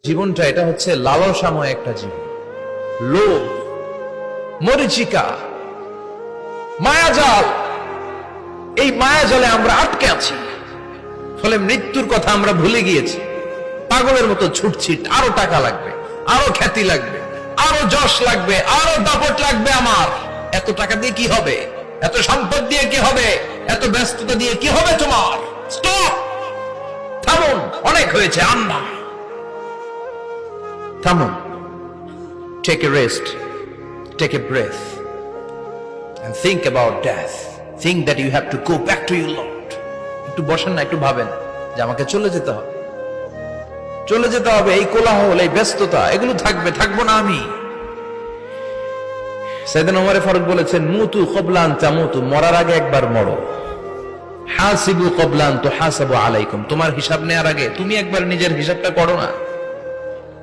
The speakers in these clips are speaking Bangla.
জীবনটা এটা হচ্ছে লালসাময় একটা জীবন, লোভ, মরিচিকা, মায়াজাল। এই মায়াজালে আমরা আটকে আছি, ফলে মৃত্যুর কথা আমরা ভুলে গিয়েছি। পাগলের মতো ছুটছি, আরো টাকা লাগবে, আরো খ্যাতি লাগবে, আরো যশ লাগবে, আরো দাপট লাগবে। আমার এত টাকা দিয়ে কি হবে? এত সম্পদ দিয়ে কি হবে? এত ব্যস্ততা দিয়ে কি হবে তোমার? স্টপ, থামুন, অনেক হয়েছে। আন্না, থামুন, take a rest, take a breath and think about death. Think that you have to go back to your Lord. একটু বসেন না, একটু ভাবেন যে আমাকে চলে যেতে হবে, চলে যেতে হবে। এই কোলাহল, এই ব্যস্ততা, এগুলো থাকবে, থাকবো না আমি। সাইয়েদনা ওমর ফারুক বলেছেন, মুতু ক্বাবলা আন তামুতু, মরার আগে একবার মরো। হাসিবু ক্বাবলা আন তুহাসাবু আলাইকুম, তোমার হিসাব নেওয়ার আগে তুমি একবার নিজের হিসাবটা করো না।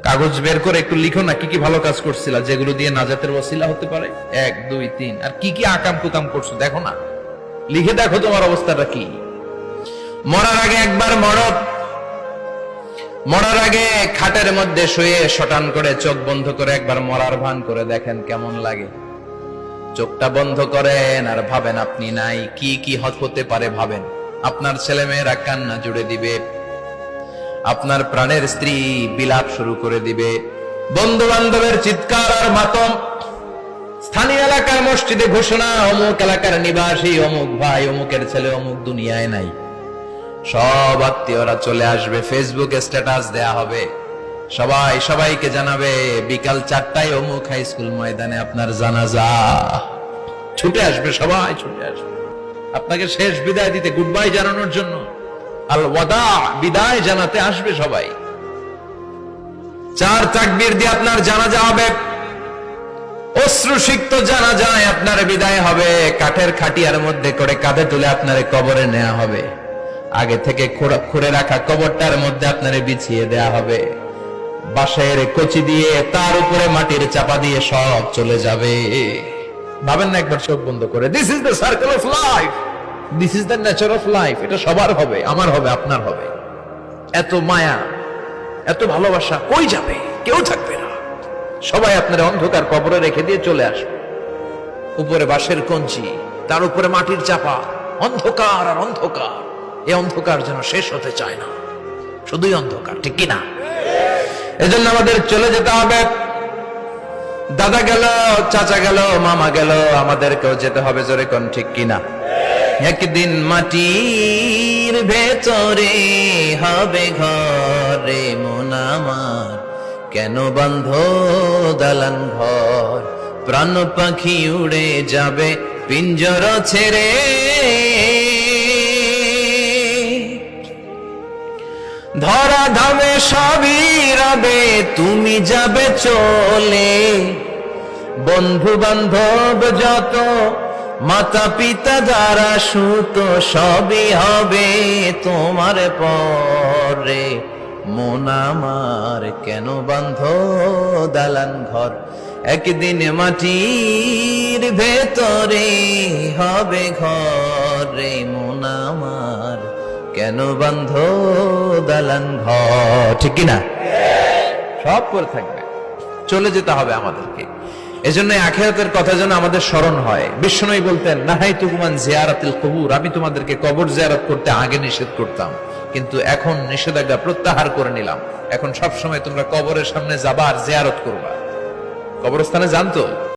কাগজ বের করে একটু লিখো না কি কি ভালো কাজ করছিলা, যেগুলো দিয়ে নাজাতের ওসিলা হতে পারে। 1 2 3, আর কি কি আকাম কুতাম করছো দেখো না, লিখে দেখো তোমার অবস্থাটা কি। মরার আগে একবার মরো। মরার আগে খাটের মধ্যে শুয়ে শটান করে চোখ বন্ধ করে একবার মরার ভান করে দেখেন কেমন লাগে। চোখটা বন্ধ করেন আর ভাবেন আপনি নাই, কি কি হতে পারে ভাবেন। আপনার ছেলে মেয়েরা কান্না জুড়ে দিবে, আপনার প্রাণের স্ত্রী বিলাপ শুরু করে দিবে, বন্ধু বান্ধবের চিৎকার আর মাতম, স্থানীয় এলাকার মসজিদে ঘোষণা, অমুক এলাকার নিবাসী অমুক ভাই অমুকের ছেলে অমুক দুনিয়ায় নাই। সব আত্মীয়রা চলে আসবে, ফেসবুকে স্ট্যাটাস দেয়া হবে, সবাই সবাইকে জানাবে বিকাল 4টায় অমুক হাই স্কুল ময়দানে আপনার জানাজা। ছুটে আসবে, সবাই ছুটে আসবে আপনাকে শেষ বিদায় দিতে, গুড বাই জানানোর জন্য, আল ওয়াদা, বিদায় জানাতে আসবে সবাই। 4 তাকবীর দিয়ে আপনার জানাজা হবে, অশ্রুসিক্ত জানাজায় আপনার বিদায় হবে। কাঠের খাটিয়ার মধ্যে করে কাঁধে তুলে আপনার কবরে নেওয়া হবে। আগে থেকে খুঁড়ে রাখা কবরটার মধ্যে আপনারে বিছিয়ে দেয়া হবে। বাঁশের কচি দিয়ে তার উপরে মাটির চাপা দিয়ে সব চলে যাবে। ভাবেন না একবার চোখ বন্ধ করে, this is the circle of life, this is the nature of life. এটা সবার হবে, আমার হবে, আপনার হবে। এত মায়া, এত ভালোবাসা কই যাবে? কেউ থাকবে না, সবাই আপনার অন্ধকার কবরে রেখে দিয়ে চলে আসবে। উপরে বাঁশের কঞ্চি, তার উপরে মাটির চাপা, অন্ধকার আর অন্ধকার। এই অন্ধকার যেন শেষ হতে চায় না, শুধুই অন্ধকার, ঠিক কিনা? এজন্য আমাদের চলে যেতে হবে। দাদা গেল, চাচা গেল, মামা গেল, আমাদেরকেও যেতে হবে। জোরে কোন ঠিক কিনা? একদিন মাটির ভেতরে হবে ঘরে মন আমার, কেন বন্ধ দালান ঘর? প্রাণ পাখি উড়ে যাবে পিঞ্জর ছেড়ে, ধরা ধামে সবই রবে, তুমি যাবে চলে। বন্ধু বান্ধব যত, মাতা পিতা যারা সুত, সবই হবে তোমার পরে। মন আমার কেন বন্ধ দালান ঘর? একদিন মাটির ভেতরে হবে ঘরে মন আমার, কেন বন্ধ দালান ঘর? ঠিক কিনা? সব করে থাকবে, চলে যেতে হবে আমাদেরকে। এজন্য আখিরাতের কথা যেন আমাদের স্মরণ হয়। বিশ্বনবী বলতেন, নাহাইতুকুম আন জিয়ারাতিল কুবুর, আমি তোমাদেরকে কবর জিয়ারত করতে আগে নিষেধ করতাম, কিন্তু এখন নিষেধাজ্ঞা প্রত্যাহার করে নিলাম। এখন সব সময় তোমরা কবরের সামনে যাবা আর জিয়ারত করবা। কবরস্থানে জানতো